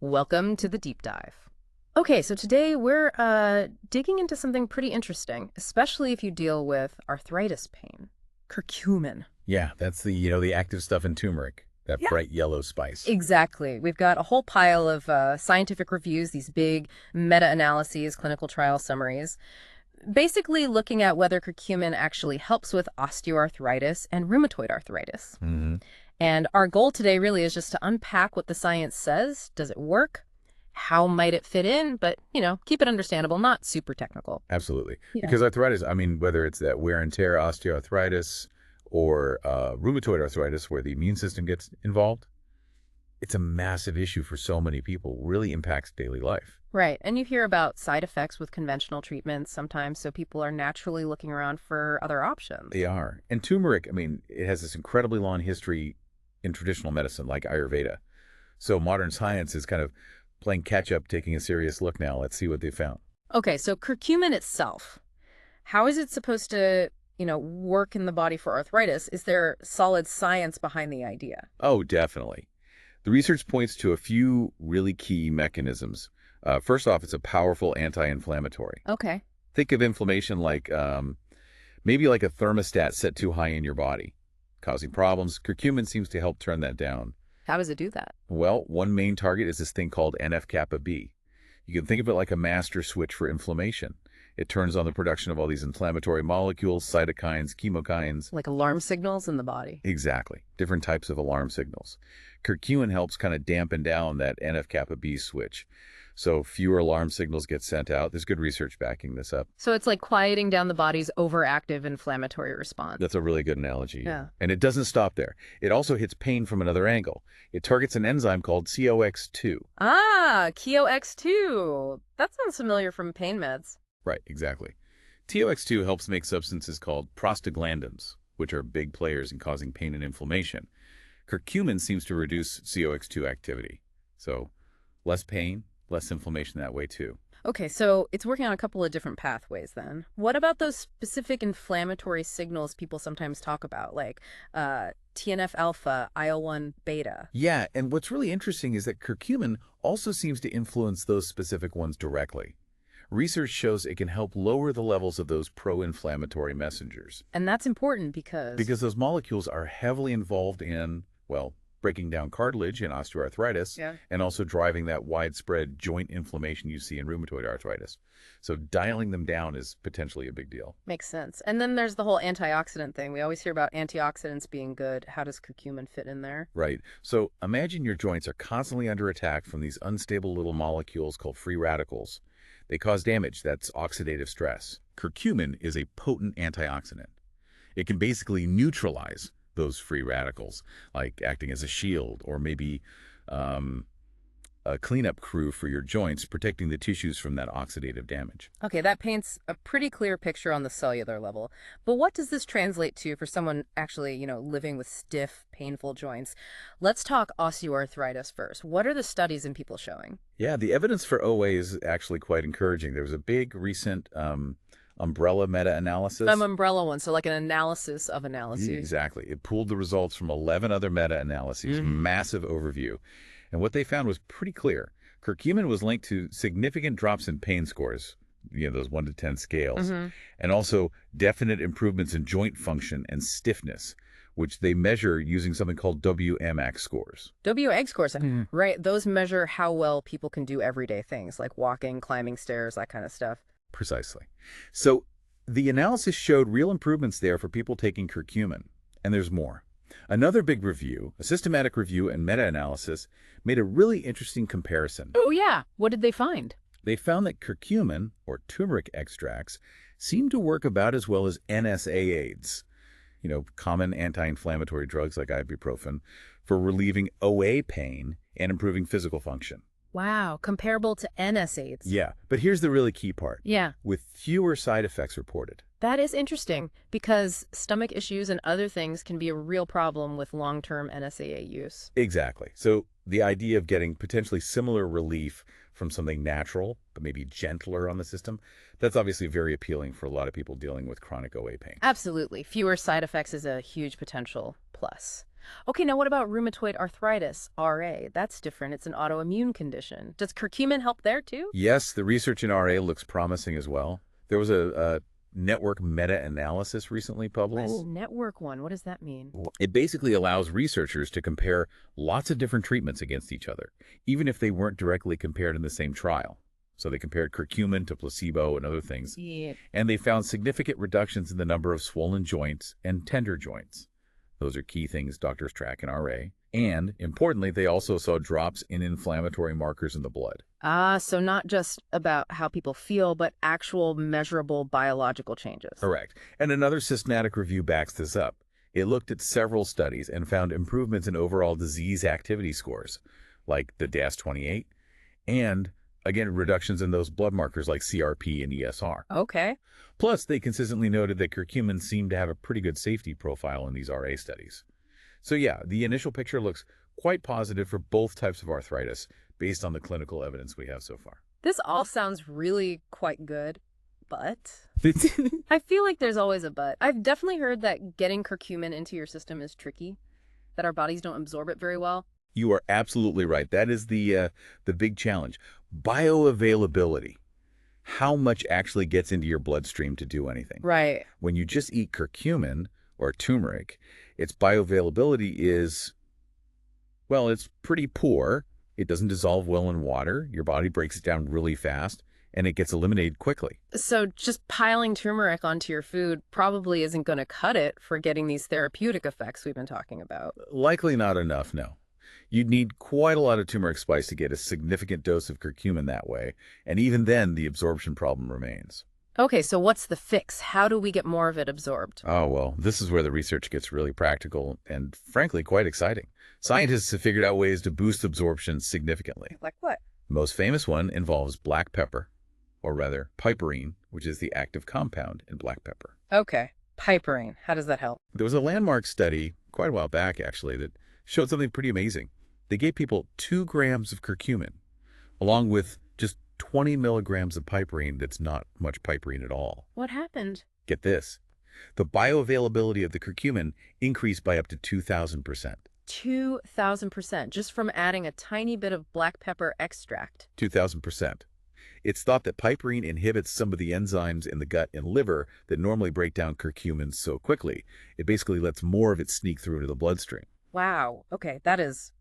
Welcome to the deep dive. Okay, so today we're digging into something pretty interesting, especially if you deal with arthritis pain. Curcumin. Yeah, that's the active stuff in turmeric, that Yeah. bright yellow spice. Exactly. We've got a whole pile of scientific reviews, these big meta-analyses, clinical trial summaries, basically looking at whether curcumin actually helps with osteoarthritis and rheumatoid arthritis. hmm And our goal today really is just to unpack what the science says. Does it work? How might it fit in? But, keep it understandable, not super technical. Absolutely. Yeah. Because arthritis, I mean, whether it's that wear and tear osteoarthritis or rheumatoid arthritis where the immune system gets involved, it's a massive issue for so many people, really impacts daily life. Right. And you hear about side effects with conventional treatments sometimes, so people are naturally looking around for other options. They are. And turmeric, I mean, it has this incredibly long history in traditional medicine like Ayurveda. So modern science is kind of playing catch up, taking a serious look now. Let's see what they found. Okay, so curcumin itself, how is it supposed to, work in the body for arthritis? Is there solid science behind the idea? Oh, definitely. The research points to a few really key mechanisms. First off, it's a powerful anti-inflammatory. Okay. Think of inflammation like maybe like a thermostat set too high in your body, causing problems. Curcumin seems to help turn that down. How does it do that? Well, one main target is this thing called NF-κB. You can think of it like a master switch for inflammation. It turns on the production of all these inflammatory molecules, cytokines, chemokines. Like alarm signals in the body. Exactly. Different types of alarm signals. Curcumin helps kind of dampen down that NF-κB switch. So fewer alarm signals get sent out. There's good research backing this up. So it's like quieting down the body's overactive inflammatory response. That's a really good analogy. Yeah. And it doesn't stop there. It also hits pain from another angle. It targets an enzyme called COX-2. Ah, COX-2. That sounds familiar from pain meds. Right, exactly. COX-2 helps make substances called prostaglandins, which are big players in causing pain and inflammation. Curcumin seems to reduce COX-2 activity. So less pain, less inflammation that way too. Okay, so it's working on a couple of different pathways then. What about those specific inflammatory signals people sometimes talk about, like TNF-alpha, IL-1 beta? Yeah, and what's really interesting is that curcumin also seems to influence those specific ones directly. Research shows it can help lower the levels of those pro-inflammatory messengers. And that's important because... Because those molecules are heavily involved in, well, breaking down cartilage in osteoarthritis, Yeah. and also driving that widespread joint inflammation you see in rheumatoid arthritis. So dialing them down is potentially a big deal. Makes sense. And then there's the whole antioxidant thing. We always hear about antioxidants being good. How does curcumin fit in there? Right. So imagine your joints are constantly under attack from these unstable little molecules called free radicals. They cause damage. That's oxidative stress. Curcumin is a potent antioxidant. It can basically neutralize those free radicals, like acting as a shield or maybe a cleanup crew for your joints, protecting the tissues from that oxidative damage. Okay, that paints a pretty clear picture on the cellular level. But what does this translate to for someone actually, living with stiff, painful joints? Let's talk osteoarthritis first. What are the studies and people showing? Yeah, the evidence for OA is actually quite encouraging. There was a big recent umbrella meta-analysis. Umbrella one, so like an analysis of analyses. Exactly. It pooled the results from 11 other meta-analyses, massive overview. And what they found was pretty clear. Curcumin was linked to significant drops in pain scores, those 1 to 10 scales, and also definite improvements in joint function and stiffness, which they measure using something called WMAX scores. WX scores, right? Those measure how well people can do everyday things like walking, climbing stairs, that kind of stuff. Precisely. So the analysis showed real improvements there for people taking curcumin, and there's more. Another big review, a systematic review and meta-analysis, made a really interesting comparison. Oh, yeah. What did they find? They found that curcumin, or turmeric extracts, seem to work about as well as NSAIDs, common anti-inflammatory drugs like ibuprofen, for relieving OA pain and improving physical function. Wow, comparable to NSAIDs. Yeah, but here's the really key part. Yeah. With fewer side effects reported. That is interesting because stomach issues and other things can be a real problem with long-term NSAID use. Exactly. So the idea of getting potentially similar relief from something natural, but maybe gentler on the system, that's obviously very appealing for a lot of people dealing with chronic OA pain. Absolutely. Fewer side effects is a huge potential plus. Okay, now what about rheumatoid arthritis, RA? That's different. It's an autoimmune condition. Does curcumin help there too? Yes, the research in RA looks promising as well. There was a network meta-analysis recently published. Oh, network one. What does that mean? It basically allows researchers to compare lots of different treatments against each other, even if they weren't directly compared in the same trial. So they compared curcumin to placebo and other things, Yeah. and they found significant reductions in the number of swollen joints and tender joints. Those are key things doctors track in RA. And importantly, they also saw drops in inflammatory markers in the blood. Ah, so not just about how people feel, but actual measurable biological changes. Correct. And another systematic review backs this up. It looked at several studies and found improvements in overall disease activity scores, like the DAS-28, and, again, reductions in those blood markers like CRP and ESR. Okay. Plus, they consistently noted that curcumin seemed to have a pretty good safety profile in these RA studies. So yeah, the initial picture looks quite positive for both types of arthritis based on the clinical evidence we have so far. This all sounds really quite good, but I feel like there's always a but. I've definitely heard that getting curcumin into your system is tricky, that our bodies don't absorb it very well. You are absolutely right. That is the big challenge. Bioavailability. How much actually gets into your bloodstream to do anything? Right. When you just eat curcumin or turmeric, its bioavailability is, well, it's pretty poor. It doesn't dissolve well in water. Your body breaks it down really fast, and it gets eliminated quickly. So just piling turmeric onto your food probably isn't going to cut it for getting these therapeutic effects we've been talking about. Likely not enough, no. You'd need quite a lot of turmeric spice to get a significant dose of curcumin that way, and even then, the absorption problem remains. Okay, so what's the fix? How do we get more of it absorbed? Oh, well, this is where the research gets really practical and, frankly, quite exciting. Scientists have figured out ways to boost absorption significantly. Like what? The most famous one involves black pepper, or rather, piperine, which is the active compound in black pepper. Okay, piperine. How does that help? There was a landmark study quite a while back, actually, that showed something pretty amazing. They gave people 2 grams of curcumin, along with just 20 milligrams of piperine that's not much piperine at all. What happened? Get this. The bioavailability of the curcumin increased by up to 2,000%. 2,000% just from adding a tiny bit of black pepper extract. 2,000%. It's thought that piperine inhibits some of the enzymes in the gut and liver that normally break down curcumin so quickly. It basically lets more of it sneak through into the bloodstream. Wow. Okay, that's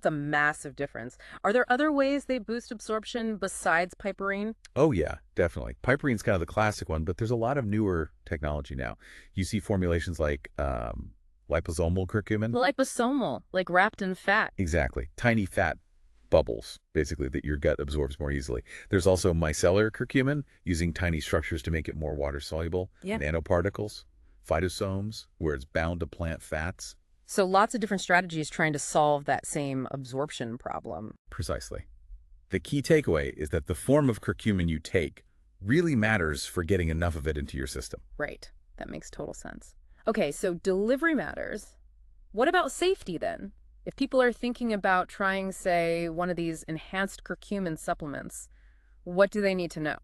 a massive difference. Are there other ways they boost absorption besides piperine? Oh, yeah, definitely. Piperine's kind of the classic one, but there's a lot of newer technology now. You see formulations like liposomal curcumin. Liposomal, like wrapped in fat. Exactly. Tiny fat bubbles, basically, that your gut absorbs more easily. There's also micellar curcumin, using tiny structures to make it more water-soluble. Yeah. Nanoparticles. Phytosomes, where it's bound to plant fats. So lots of different strategies trying to solve that same absorption problem. Precisely. The key takeaway is that the form of curcumin you take really matters for getting enough of it into your system. Right. That makes total sense. Okay, so delivery matters. What about safety then? If people are thinking about trying, say, one of these enhanced curcumin supplements, what do they need to know?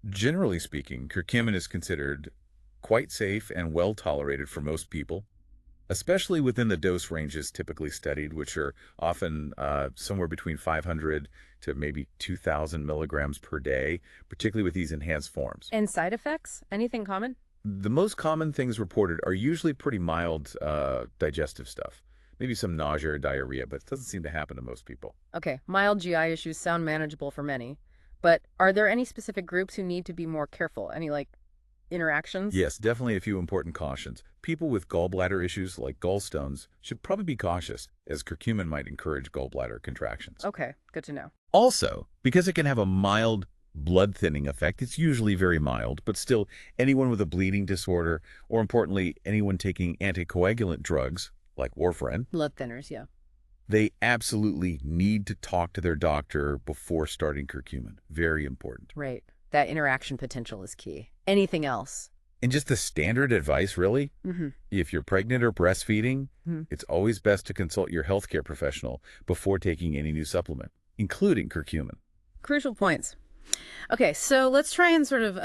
Generally speaking, curcumin is considered quite safe and well tolerated for most people, especially within the dose ranges typically studied, which are often somewhere between 500 to maybe 2,000 milligrams per day, particularly with these enhanced forms. And side effects? Anything common? The most common things reported are usually pretty mild digestive stuff. Maybe some nausea or diarrhea, but it doesn't seem to happen to most people. Okay, mild GI issues sound manageable for many. But are there any specific groups who need to be more careful? Any, interactions? Yes, definitely a few important cautions. People with gallbladder issues like gallstones should probably be cautious, as curcumin might encourage gallbladder contractions. Okay, good to know. Also, because it can have a mild blood thinning effect, it's usually very mild, but still, anyone with a bleeding disorder, or importantly, anyone taking anticoagulant drugs, like warfarin, Blood thinners, yeah. they absolutely need to talk to their doctor before starting curcumin. Very important. Right. That interaction potential is key. Anything else? And just the standard advice, really, Mm-hmm. if you're pregnant or breastfeeding, it's always best to consult your healthcare professional before taking any new supplement, including curcumin. Crucial points. Okay, so let's try and sort of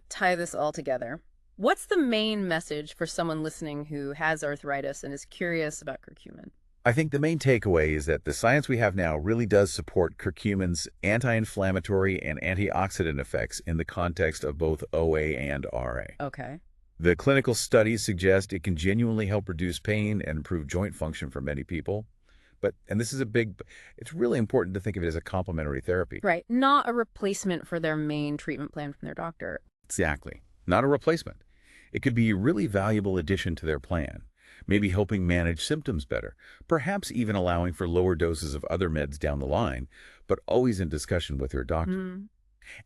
tie this all together. What's the main message for someone listening who has arthritis and is curious about curcumin? I think the main takeaway is that the science we have now really does support curcumin's anti-inflammatory and antioxidant effects in the context of both OA and RA. Okay. The clinical studies suggest it can genuinely help reduce pain and improve joint function for many people. And this is it's really important to think of it as a complementary therapy. Right. Not a replacement for their main treatment plan from their doctor. Exactly. Not a replacement. It could be a really valuable addition to their plan, maybe helping manage symptoms better, perhaps even allowing for lower doses of other meds down the line, but always in discussion with your doctor. Mm.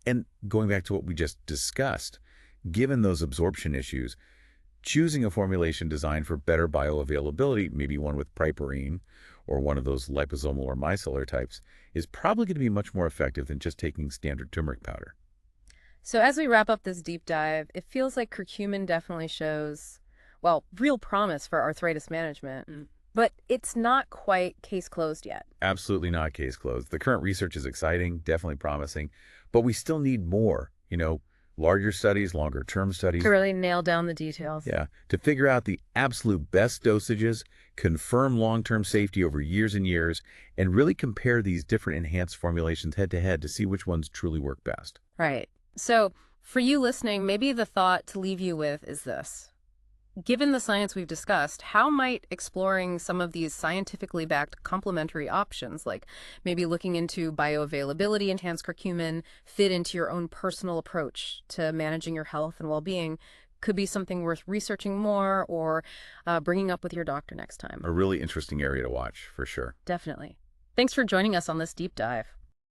And going back to what we just discussed, given those absorption issues, choosing a formulation designed for better bioavailability, maybe one with piperine or one of those liposomal or micellar types, is probably going to be much more effective than just taking standard turmeric powder. So as we wrap up this deep dive, it feels like curcumin definitely shows, well, real promise for arthritis management. But it's not quite case closed yet. Absolutely not case closed. The current research is exciting, definitely promising, but we still need more, larger studies, longer term studies. To really nail down the details. Yeah, to figure out the absolute best dosages, confirm long-term safety over years and years, and really compare these different enhanced formulations head to head to see which ones truly work best. Right. So for you listening, maybe the thought to leave you with is this. Given the science we've discussed, how might exploring some of these scientifically backed complementary options, like maybe looking into bioavailability enhanced curcumin, fit into your own personal approach to managing your health and well-being? Could be something worth researching more or bringing up with your doctor next time. A really interesting area to watch, for sure. Definitely. Thanks for joining us on this deep dive.